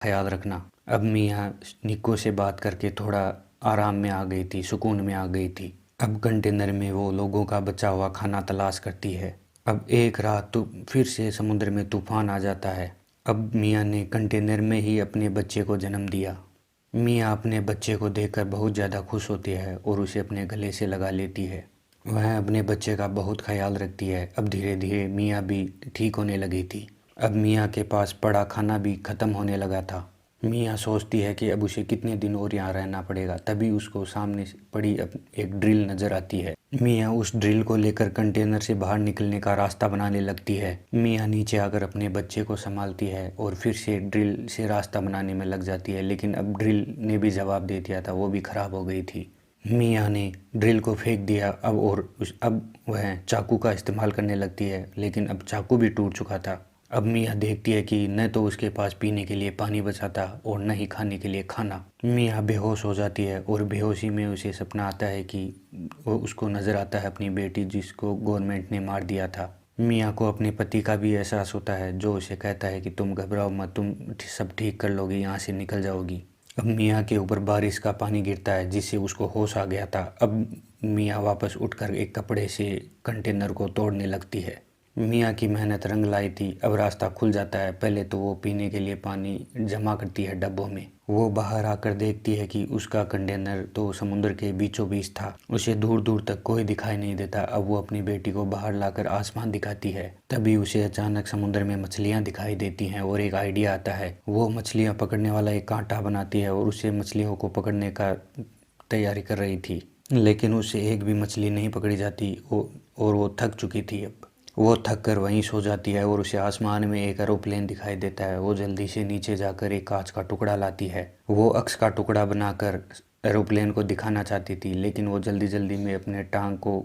ख्याल रखना। अब मियाँ निक्को से बात करके थोड़ा आराम में आ गई थी, सुकून में आ गई थी। अब कंटेनर में वो लोगों का बचा हुआ खाना तलाश करती है। अब एक रात तो फिर से समुद्र में तूफान आ जाता है। अब मियाँ ने कंटेनर में ही अपने बच्चे को जन्म दिया। मियाँ अपने बच्चे को देखकर बहुत ज़्यादा खुश होती है और उसे अपने गले से लगा लेती है। वह अपने बच्चे का बहुत ख्याल रखती है। अब धीरे धीरे मियाँ भी ठीक होने लगी थी। अब मियाँ के पास पड़ा खाना भी ख़त्म होने लगा था। मियाँ सोचती है कि अब उसे कितने दिन और यहाँ रहना पड़ेगा। तभी उसको सामने से पड़ी एक ड्रिल नज़र आती है। मियाँ उस ड्रिल को लेकर कंटेनर से बाहर निकलने का रास्ता बनाने लगती है। मियाँ नीचे आकर अपने बच्चे को संभालती है और फिर से ड्रिल से रास्ता बनाने में लग जाती है, लेकिन अब ड्रिल ने भी जवाब दे दिया था, वो भी ख़राब हो गई थी। मियाँ ने ड्रिल को फेंक दिया अब वह चाकू का इस्तेमाल करने लगती है, लेकिन अब चाकू भी टूट चुका था। अब मियाँ देखती है कि न तो उसके पास पीने के लिए पानी बचा था और न ही खाने के लिए खाना। मियाँ बेहोश हो जाती है और बेहोशी में उसे सपना आता है कि वो उसको नज़र आता है अपनी बेटी जिसको गवर्नमेंट ने मार दिया था। मियाँ को अपने पति का भी एहसास होता है, जो उसे कहता है कि तुम घबराओ मत, तुम सब ठीक कर लोगी, यहाँ से निकल जाओगी। अब मियाँ के ऊपर बारिश का पानी गिरता है जिससे उसको होश आ गया था। अब मियाँ वापस उठकर एक कपड़े से कंटेनर को तोड़ने लगती है। मियाँ की मेहनत रंग लाई थी। अब रास्ता खुल जाता है। पहले तो वो पीने के लिए पानी जमा करती है डब्बों में। वो बाहर आकर देखती है कि उसका कंटेनर तो समुद्र के बीचों बीच था। उसे दूर दूर तक कोई दिखाई नहीं देता। अब वो अपनी बेटी को बाहर लाकर आसमान दिखाती है। तभी उसे अचानक समुद्र में मछलियाँ दिखाई देती हैं और एक आइडिया आता है। वो मछलियाँ पकड़ने वाला एक कांटा बनाती है और उसे मछलियों को पकड़ने का तैयारी कर रही थी, लेकिन उससे एक भी मछली नहीं पकड़ी जाती और वो थक चुकी थी। अब वो थक कर वहीं सो जाती है और उसे आसमान में एक एरोप्लेन दिखाई देता है। वो जल्दी से नीचे जाकर एक कांच का टुकड़ा लाती है। वो अक्स का टुकड़ा बनाकर एरोप्लेन को दिखाना चाहती थी, लेकिन वो जल्दी जल्दी में अपने टांग को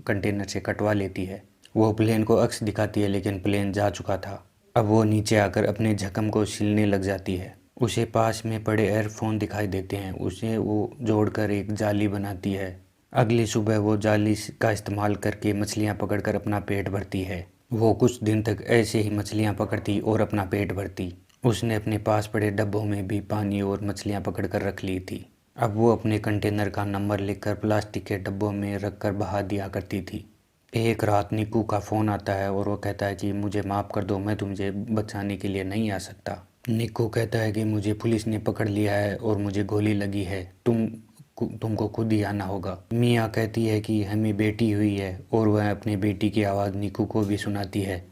कंटेनर से कटवा लेती है। वो प्लेन को अक्स दिखाती है, लेकिन प्लेन जा चुका था। अब वो नीचे आकर अपने जख्म को सिलने लग जाती है। उसे पास में पड़े एयरफोन दिखाई देते हैं। उसे वो जोड़कर एक जाली बनाती है। अगली सुबह वो जाली का इस्तेमाल करके मछलियाँ पकड़कर अपना पेट भरती है। वो कुछ दिन तक ऐसे ही मछलियाँ पकड़ती और अपना पेट भरती। उसने अपने पास पड़े डब्बों में भी पानी और मछलियाँ पकड़ कर रख ली थी। अब वो अपने कंटेनर का नंबर लिखकर प्लास्टिक के डब्बों में रखकर बहा दिया करती थी। एक रात निक्कू का फ़ोन आता है और वो कहता है कि मुझे माफ़ कर दो, मैं तुझे बचाने के लिए नहीं आ सकता। निक्कू कहता है कि मुझे पुलिस ने पकड़ लिया है और मुझे गोली लगी है, तुमको खुद ही आना होगा। मियाँ कहती है कि हमें बेटी हुई है और वह अपनी बेटी की आवाज़ निक्कू को भी सुनाती है।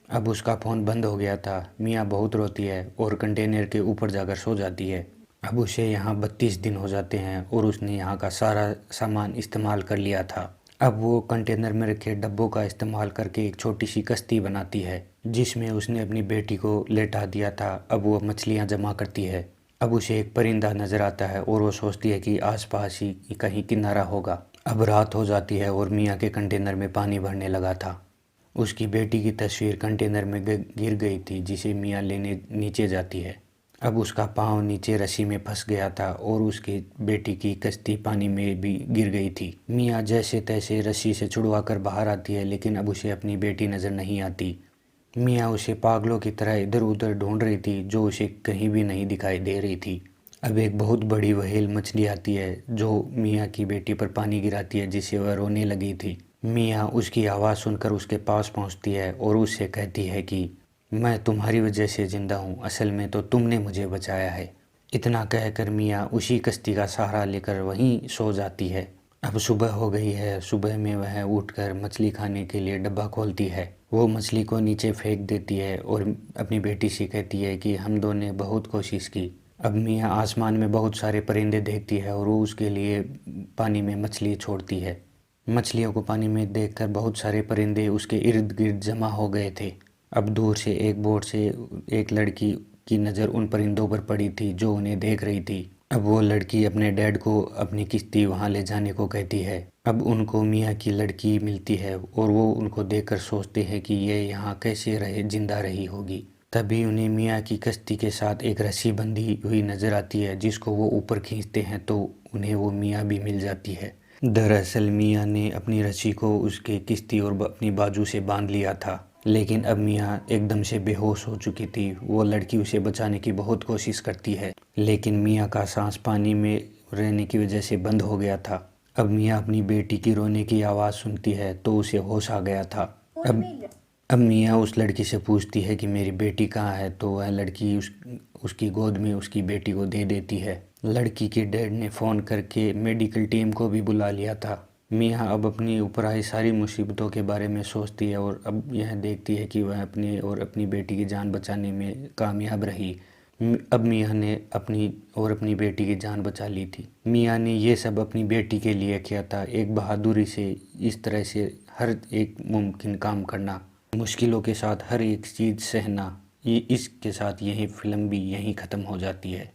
अब उसका फ़ोन बंद हो गया था। मियाँ बहुत रोती है और कंटेनर के ऊपर जाकर सो जाती है। अब उसे यहाँ 32 दिन हो जाते हैं और उसने यहाँ का सारा सामान इस्तेमाल कर लिया था। अब वो कंटेनर में रखे डब्बों का इस्तेमाल करके एक छोटी सी कश्ती बनाती है जिसमें उसने अपनी बेटी को लेटा दिया था। अब वो मछलियाँ जमा करती है। अब उसे एक परिंदा नज़र आता है और वो सोचती है कि आसपास ही कहीं किनारा होगा। अब रात हो जाती है और मियाँ के कंटेनर में पानी भरने लगा था। उसकी बेटी की तस्वीर कंटेनर में गिर गई थी जिसे मियाँ लेने नीचे जाती है। अब उसका पाँव नीचे रस्सी में फंस गया था और उसकी बेटी की कश्ती पानी में भी गिर गई थी। मियाँ जैसे तैसे रस्सी से छुड़वा कर बाहर आती है, लेकिन अब उसे अपनी बेटी नज़र नहीं आती। मियाँ उसे पागलों की तरह इधर उधर ढूंढ रही थी, जो उसे कहीं भी नहीं दिखाई दे रही थी। अब एक बहुत बड़ी व्हेल मछली आती है जो मियाँ की बेटी पर पानी गिराती है, जिससे वह रोने लगी थी। मियाँ उसकी आवाज़ सुनकर उसके पास पहुँचती है और उससे कहती है कि मैं तुम्हारी वजह से ज़िंदा हूँ, असल में तो तुमने मुझे बचाया है। इतना कहकर मियाँ उसी कश्ती का सहारा लेकर वहीं सो जाती है। अब सुबह हो गई है। सुबह में वह उठकर मछली खाने के लिए डब्बा खोलती है। वो मछली को नीचे फेंक देती है और अपनी बेटी से कहती है कि हम दोनों ने बहुत कोशिश की। अब मियाँ आसमान में बहुत सारे परिंदे देखती है और वो उसके लिए पानी में मछली छोड़ती है। मछलियों को पानी में देखकर बहुत सारे परिंदे उसके इर्द गिर्द जमा हो गए थे। अब दूर से एक बोट से एक लड़की की नज़र उन परिंदों पर पड़ी थी जो उन्हें देख रही थी। अब वो लड़की अपने डैड को अपनी किश्ती वहाँ ले जाने को कहती है। अब उनको मियाँ की लड़की मिलती है और वो उनको देखकर सोचते हैं कि ये यहाँ कैसे रहे जिंदा रही होगी। तभी उन्हें मियाँ की कश्ती के साथ एक रस्सी बंधी हुई नज़र आती है जिसको वो ऊपर खींचते हैं तो उन्हें वो मियाँ भी मिल जाती है। दरअसल मियाँ ने अपनी रस्सी को उसके किश्ती और अपनी बाजू से बांध लिया था। लेकिन अब मियाँ एकदम से बेहोश हो चुकी थी। वो लड़की उसे बचाने की बहुत कोशिश करती है, लेकिन मियाँ का सांस पानी में रहने की वजह से बंद हो गया था। अब मियाँ अपनी बेटी की रोने की आवाज़ सुनती है तो उसे होश आ गया था। अब अब मियाँ उस लड़की से पूछती है कि मेरी बेटी कहाँ है, तो वह लड़की उसकी गोद में उसकी बेटी को दे देती है। लड़की के डैड ने फ़ोन करके मेडिकल टीम को भी बुला लिया था। मियाँ अब अपनी ऊपर आई सारी मुसीबतों के बारे में सोचती है और अब यह देखती है कि वह अपने और अपनी बेटी की जान बचाने में कामयाब रही। अब मियाँ ने अपनी और अपनी बेटी की जान बचा ली थी। मियाँ ने ये सब अपनी बेटी के लिए किया था, एक बहादुरी से इस तरह से हर एक मुमकिन काम करना, मुश्किलों के साथ हर एक चीज़ सहना। ये इसके साथ यही फिल्म भी यहीं ख़त्म हो जाती है।